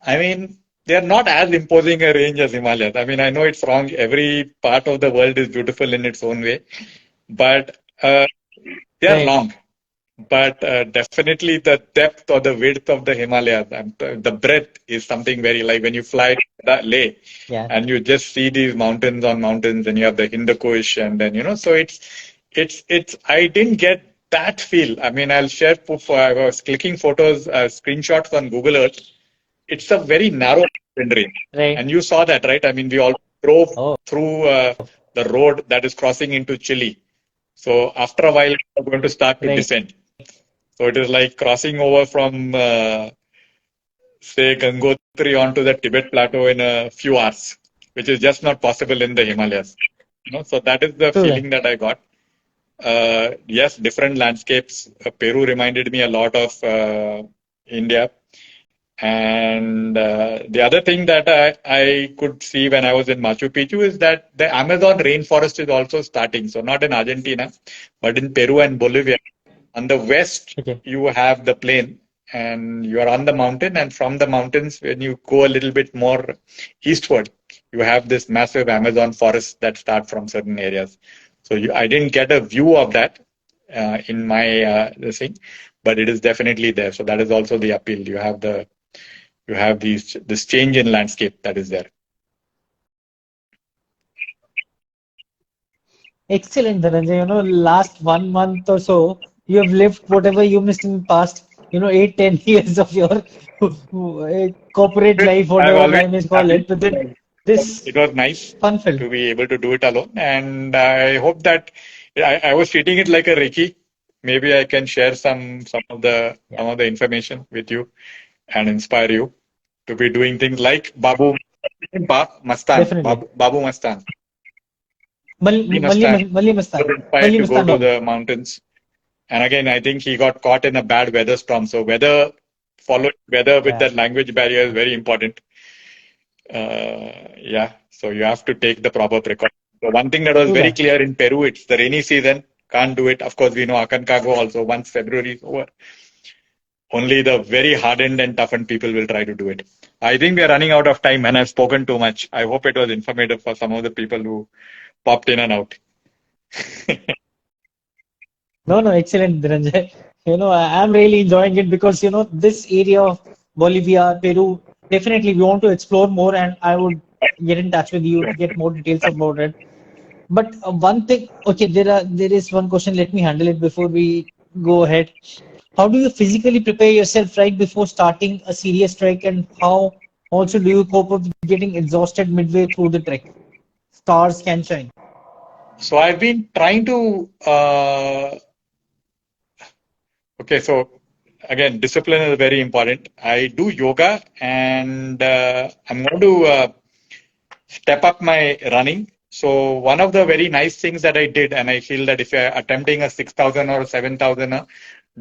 I mean, they are not as imposing a range as Himalayas. I mean, I know it's wrong. Every part of the world is beautiful in its own way, but they are right? long. But definitely the depth or the width of the Himalayas and the breadth is something very like when you fly to that Leh Yeah, and you just see these mountains on mountains and you have the Hindu Kush and then, so it's, I didn't get that feel. I mean, I'll share, I was clicking photos, screenshots on Google Earth. It's a very narrow mountain range. right. And you saw that, right? I mean, we all drove Oh, through the road that is crossing into Chile. So after a while, we're going to start to right. descend. So it is like crossing over from, say, Gangotri onto the Tibet Plateau in a few hours, which is just not possible in the Himalayas. So that is the True that. feeling that I got. Yes, different landscapes. Peru reminded me a lot of India. And the other thing that I could see when I was in Machu Picchu is that the Amazon rainforest is also starting. So not in Argentina, but in Peru and Bolivia. On the west, Okay. you have the plain and you are on the mountain. And from the mountains, when you go a little bit more eastward, you have this massive Amazon forest that start from certain areas. So I didn't get a view of that in my this thing, but it is definitely there. So that is also the appeal. You have this change in landscape that is there. Excellent, Dhananjay. Last 1 month or so, you have lived whatever you missed in the past, 8, 10 years of your corporate life, I've whatever always I may been call happy. it. But then this It was nice fun filled. to be able to do it alone, and I hope that I was treating it like a Reiki. Maybe I can share Yeah, some of the information with you and inspire you to be doing things like definitely. Babu Mastan. Babu Mastan Malli Mastan. was inspired Malli to go Mastan to Babu. the mountains. And again, I think he got caught in a bad weather storm. So following weather with Yeah, that language barrier is very important. Yeah, so you have to take the proper precautions. So one thing that was true very that. clear in Peru, it's the rainy season. Can't do it. Of course, we know Aconcagua also. Once February is over, only the very hardened and toughened people will try to do it. I think we are running out of time, and I've spoken too much. I hope it was informative for some of the people who popped in and out. No, no, excellent, Dhananjay. I'm really enjoying it because, this area of Bolivia, Peru, definitely we want to explore more, and I would get in touch with you to get more details about it. But one thing, okay, there is one question. Let me handle it before we go ahead. How do you physically prepare yourself right before starting a serious trek, and how also do you cope up with getting exhausted midway through the trek? Stars can shine. So I've been trying to. Okay, so again, discipline is very important. I do yoga, and I'm going to step up my running. So one of the very nice things that I did, and I feel that if you're attempting a 6,000 or 7,000,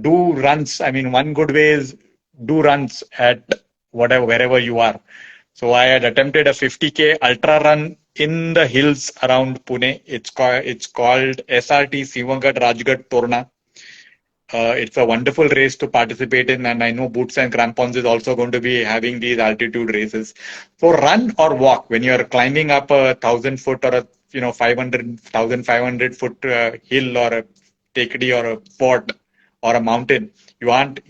do runs. I mean, one good way is do runs at wherever you are. So I had attempted a 50K ultra run in the hills around Pune. It's called SRT Sivangad Rajgad Torna. It's a wonderful race to participate in, and I know Boots and Crampons is also going to be having these altitude races. So run or walk when you're climbing up a 1,000 foot or a 1,500 foot hill or a tekdi or a fort or a mountain. You aren't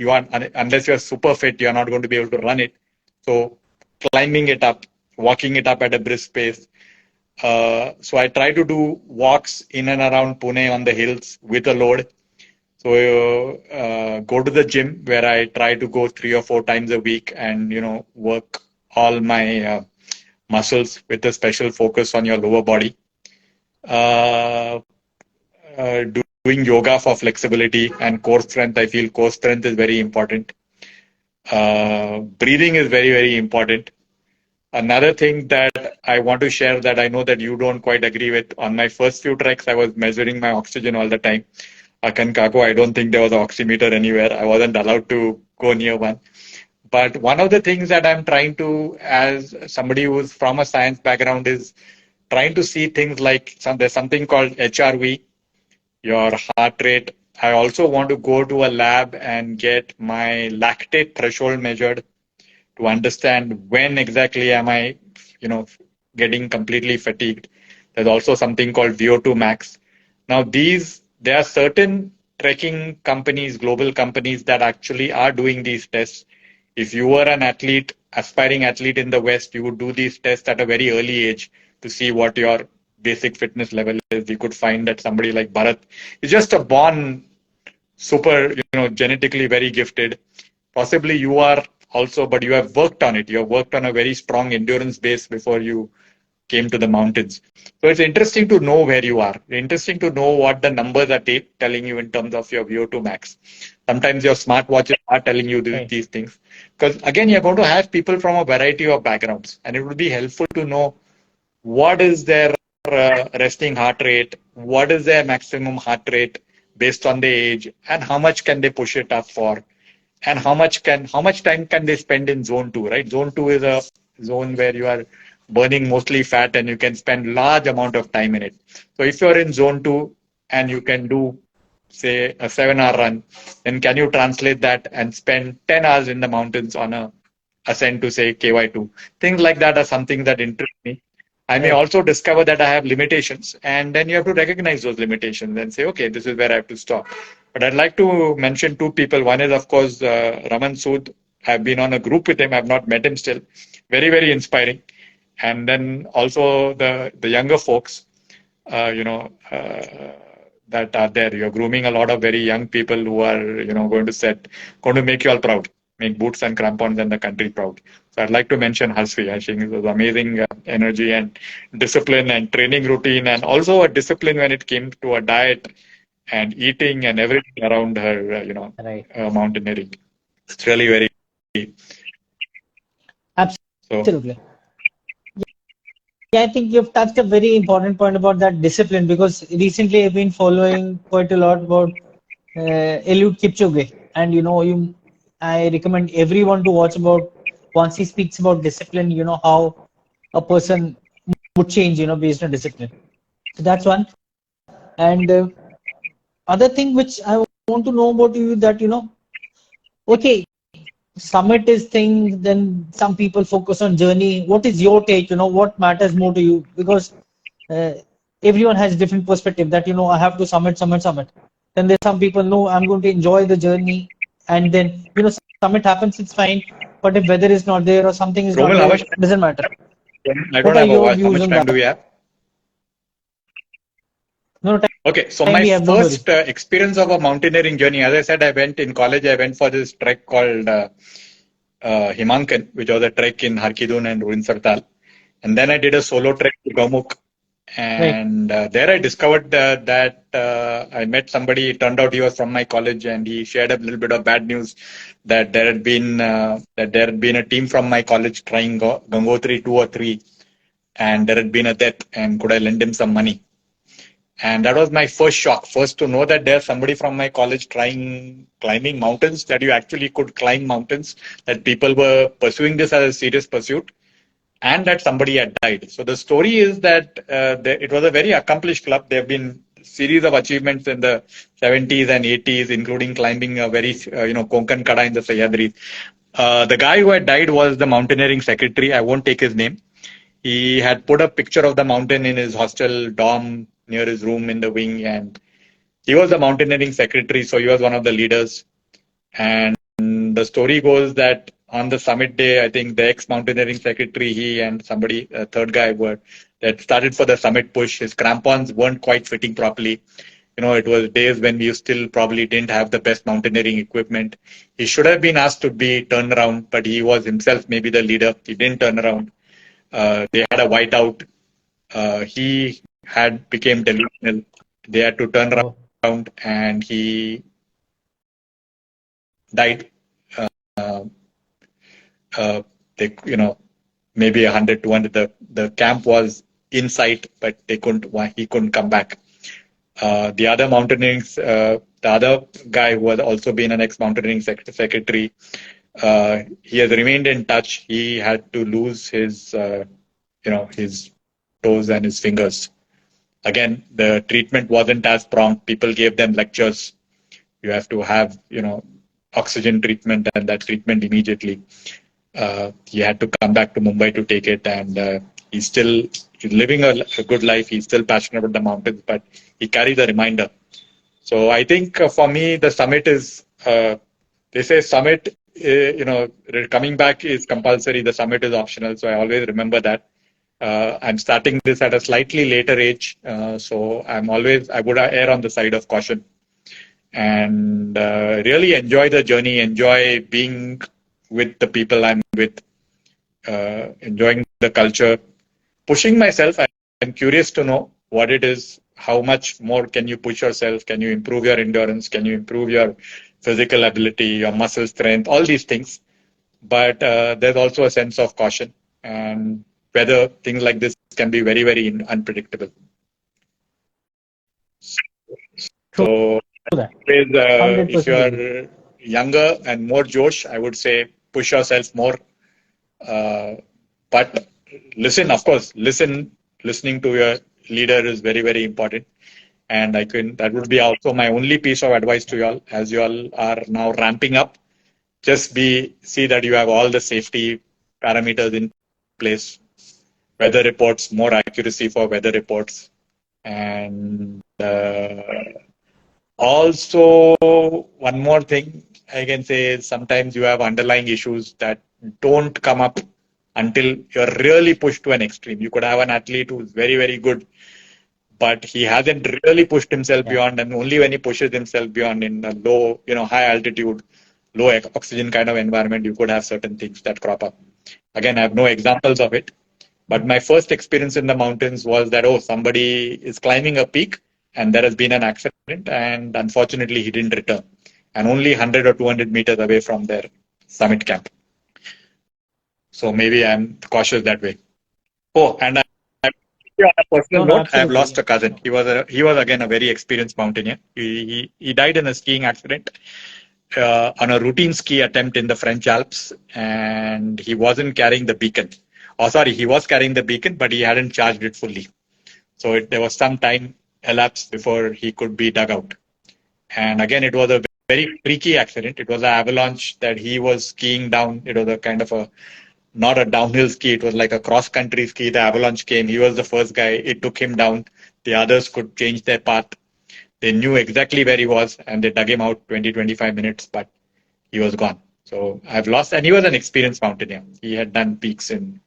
unless you're super fit, you're not going to be able to run it. So climbing it up, walking it up at a brisk pace. So I try to do walks in and around Pune on the hills with a load. So go to the gym where I try to go 3 or 4 times a week and work all my muscles with a special focus on your lower body. Uh, Doing yoga for flexibility and core strength. I feel core strength is very important. Breathing is very, very important. Another thing that I want to share that I know that you don't quite agree with, on my first few treks, I was measuring my oxygen all the time. Aconcagua, I don't think there was an oximeter anywhere. I wasn't allowed to go near one. But one of the things that I'm trying to, as somebody who's from a science background, is trying to see things like there's something called HRV, your heart rate. I also want to go to a lab and get my lactate threshold measured to understand when exactly am I, getting completely fatigued. There's also something called VO2 max. Now, there are certain trekking companies, global companies that actually are doing these tests. If you were an athlete, aspiring athlete in the West, you would do these tests at a very early age to see what your basic fitness level is. You could find that somebody like Bharat is just a born super, genetically very gifted. Possibly you are also, but you have worked on it. You have worked on a very strong endurance base before you came to the mountains. So it's interesting to know where you are. Interesting to know what the numbers are telling you in terms of your VO2 max. Sometimes your smartwatches are telling you these things. Because again, you're going to have people from a variety of backgrounds, and it would be helpful to know what is their resting heart rate, what is their maximum heart rate based on the age, and how much can they push it up for, and how much time can they spend in zone 2, right? Zone 2 is a zone where you are burning mostly fat and you can spend large amount of time in it. So if you're in zone 2 and you can do, say, a 7-hour run, then can you translate that and spend 10 hours in the mountains on a ascent to, say, KY2? Things like that are something that interest me. I may also discover that I have limitations, and then you have to recognize those limitations and say, okay, this is where I have to stop. But I'd like to mention two people. One is, of course, Raman Sood. I've been on a group with him. I've not met him still. Very, very inspiring. And then also the younger folks, that are there. You're grooming a lot of very young people who are, going to make you all proud, make Boots and Crampons and the country proud. So I'd like to mention Harsvi. I think it was amazing energy and discipline and training routine, and also a discipline when it came to a diet and eating and everything around her, Right. mountaineering. It's really very. So Absolutely. Yeah, I think you've touched a very important point about that discipline, because recently I've been following quite a lot about Eliud Kipchoge, and I recommend everyone to watch about, once he speaks about discipline, how a person would change, based on discipline. So that's one. And other thing which I want to know about you, that okay, summit is thing, then some people focus on journey. What is your take? What matters more to you? Because uh, everyone has different perspective, that I have to summit. Then there's some people, no, I'm going to enjoy the journey, and then summit happens, it's fine. But if weather is not there or something is not Romil, how there, much it doesn't matter. I What don't are have a your watch. How views much on time that? do we have? No, Okay, so time my we have, don't worry. first experience of a mountaineering journey, as I said, I went in college. I went for this trek called Himankan, which was a trek in Harkidun and Ruinsartal. And then I did a solo trek to Gamuk. Right. And there I discovered that I met somebody. It turned out he was from my college, and he shared a little bit of bad news that there had been a team from my college trying Gangotri 2 or 3, and there had been a death. And could I lend him some money? And that was my first shock. First, to know that there's somebody from my college trying climbing mountains, that you actually could climb mountains, that people were pursuing this as a serious pursuit, and that somebody had died. So the story is that it was a very accomplished club. There have been series of achievements in the 70s and 80s, including climbing a very, Konkan Kada in the Sahyadris. The guy who had died was the mountaineering secretary. I won't take his name. He had put a picture of the mountain in his hostel dorm near his room in the wing, and he was the mountaineering secretary, so he was one of the leaders. And the story goes that on the summit day, I think the ex-mountaineering secretary, he and somebody, a third guy, that started for the summit push. His crampons weren't quite fitting properly, It was days when we still probably didn't have the best mountaineering equipment. He should have been asked to be turned around, but he was himself maybe the leader. He didn't turn around. They had a whiteout. He had became delusional. They had to turn Oh, around, and he died. Uh, they, maybe 100, 200. The camp was in sight, but they couldn't. He couldn't come back. The other mountaineering, the other guy who has also been an ex-mountaineering secretary, he has remained in touch. He had to lose his toes and his fingers. Again, the treatment wasn't as prompt. People gave them lectures. You have to have, oxygen treatment and that treatment immediately. He had to come back to Mumbai to take it, and he's living a good life. He's still passionate about the mountains, but he carries a reminder. So I think for me, the summit is, they say summit, coming back is compulsory. The summit is optional. So I always remember that. I'm starting this at a slightly later age. So I would err on the side of caution and really enjoy the journey, enjoy being with the people I'm with, enjoying the culture, pushing myself. I'm curious to know what it is, how much more can you push yourself? Can you improve your endurance? Can you improve your physical ability, your muscle strength, all these things? But there's also a sense of caution and whether things like this can be very, very unpredictable. true So, that. if 100% agree. you're younger and more Josh, I would say push yourself more. But listen, of course, listening to your leader is very, very important. And that would be also my only piece of advice to y'all as y'all are now ramping up. Just see that you have all the safety parameters in place. Weather reports, more accuracy for weather reports. And also, one more thing I can say is sometimes you have underlying issues that don't come up until you're really pushed to an extreme. You could have an athlete who's very, very good, but he hasn't really pushed himself beyond, and only when he pushes himself beyond in a low, high altitude, low oxygen kind of environment, you could have certain things that crop up. Again, I have no examples of it, but my first experience in the mountains was that, somebody is climbing a peak and there has been an accident, and unfortunately he didn't return, and only 100 or 200 meters away from their summit camp. So maybe I'm cautious that way. Oh, and on a personal note, I have lost a cousin. He was again a very experienced mountaineer. He died in a skiing accident on a routine ski attempt in the French Alps, and he wasn't carrying the beacon. He was carrying the beacon, but he hadn't charged it fully. So there was some time elapsed before he could be dug out. And again, it was a very freaky accident. It was an avalanche that he was skiing down. It was a kind of not a downhill ski. It was like a cross-country ski. The avalanche came. He was the first guy. It took him down. The others could change their path. They knew exactly where he was, and they dug him out 20, 25 minutes, but he was gone. So I've lost, and he was an experienced mountaineer. He had done peaks in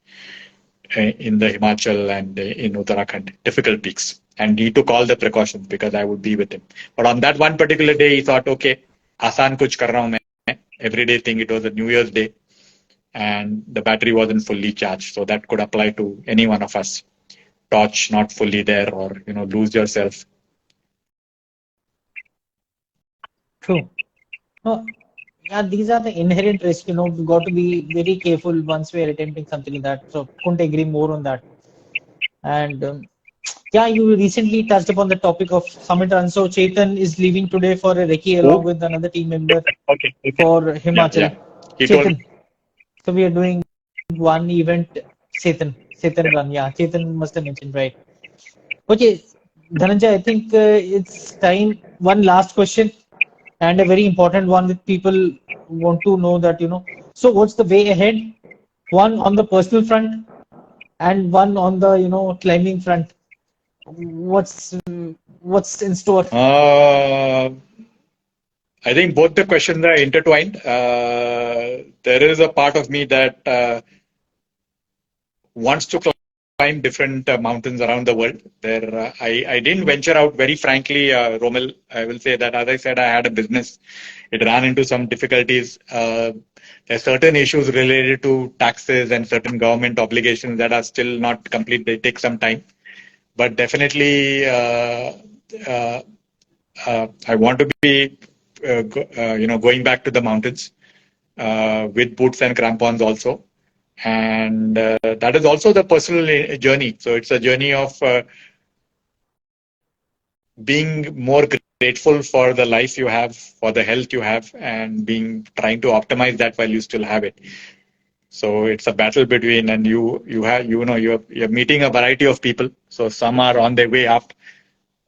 the Himachal and in Uttarakhand, difficult peaks. And he took all the precautions because I would be with him. But on that one particular day, he thought, okay, aasan kuch kar raha hu main. Everyday thing, it was a New Year's Day. And the battery wasn't fully charged. So that could apply to any one of us. Torch not fully there, or, lose yourself. True. No, yeah, these are the inherent risks. We've got to be very careful once we're attempting something like that. So couldn't agree more on that. And you recently touched upon the topic of summit run. So Chetan is leaving today for a recce along with another team member for Himachal. Chetan. So we are doing one event, Chetan run. Yeah, Chetan must have mentioned, right? Okay, Dhananjay, I think it's time. One last question, and a very important one that people want to know that, So what's the way ahead? One on the personal front and one on the, climbing front. What's in store? I think both the questions are intertwined. There is a part of me that wants to climb climb different mountains around the world. I didn't venture out, very frankly, Romil. I will say that, as I said, I had a business. It ran into some difficulties. There are certain issues related to taxes and certain government obligations that are still not complete. They take some time. But definitely, I want to be, going back to the mountains with boots and crampons also. And that is also the personal journey. So it's a journey of being more grateful for the life you have, for the health you have, and trying to optimize that while you still have it. So it's a battle between, and you're meeting a variety of people. So some are on their way up.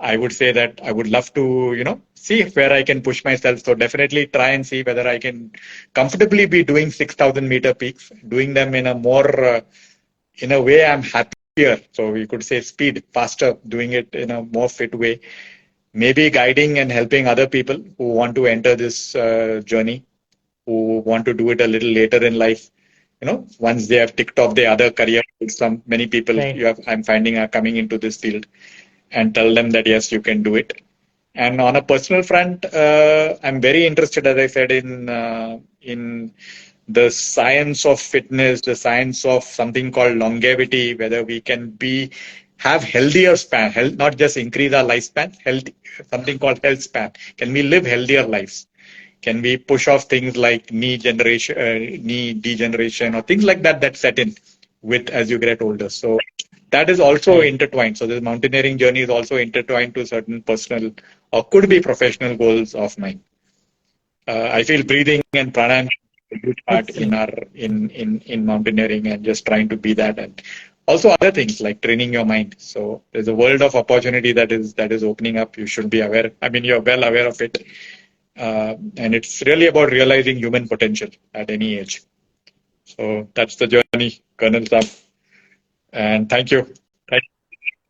I would say that I would love to, see where I can push myself. So definitely try and see whether I can comfortably be doing 6,000-meter peaks, doing them in a more, in a way I'm happier. So we could say speed, faster, doing it in a more fit way. Maybe guiding and helping other people who want to enter this journey, who want to do it a little later in life. Once they have ticked off their other career, many people Right. I'm finding are coming into this field, and tell them that yes, you can do it. And on a personal front, I'm very interested, as I said, in the science of fitness, the science of something called longevity, whether we can have healthier span, not just increase our lifespan, something called health span. Can we live healthier lives? Can we push off things like knee degeneration, or things like that set in with as you get older? So that is also intertwined. So the mountaineering journey is also intertwined to certain personal or could be professional goals of mine. I feel breathing and pranayama is a huge part in mountaineering, and just trying to be that, and also other things like training your mind. So there's a world of opportunity that is opening up. You should be aware. I mean, you're well aware of it. And it's really about realizing human potential at any age. So that's the journey, Colonel Sam. And thank you.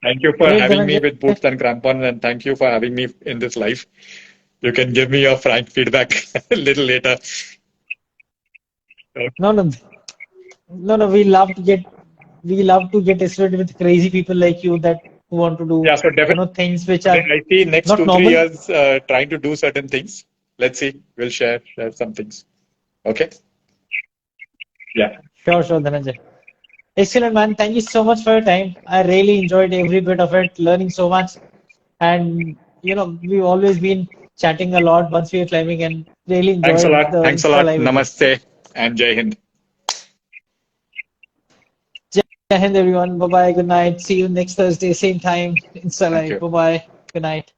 Thank you for Great, having me Dhananjay. with boots and crampons, and thank you for having me in this live. You can give me your frank feedback a little later. No, no, no. We love to get associated with crazy people like you that who want to do, Yeah, so definitely, things which are I see next not 2-3 normal. years trying to do certain things. Let's see. We'll share some things. Okay. Yeah. Sure, Dhananjay. Excellent, man. Thank you so much for your time. I really enjoyed every bit of it, learning so much. And, we've always been chatting a lot once we were climbing and really Thanks a enjoyed lot. the Thanks a Insta lot. Live with you. Namaste and Jai Hind. Jai Hind, everyone. Bye bye. Good night. See you next Thursday, same time. Insta Thank Live. you. Bye bye. Good night.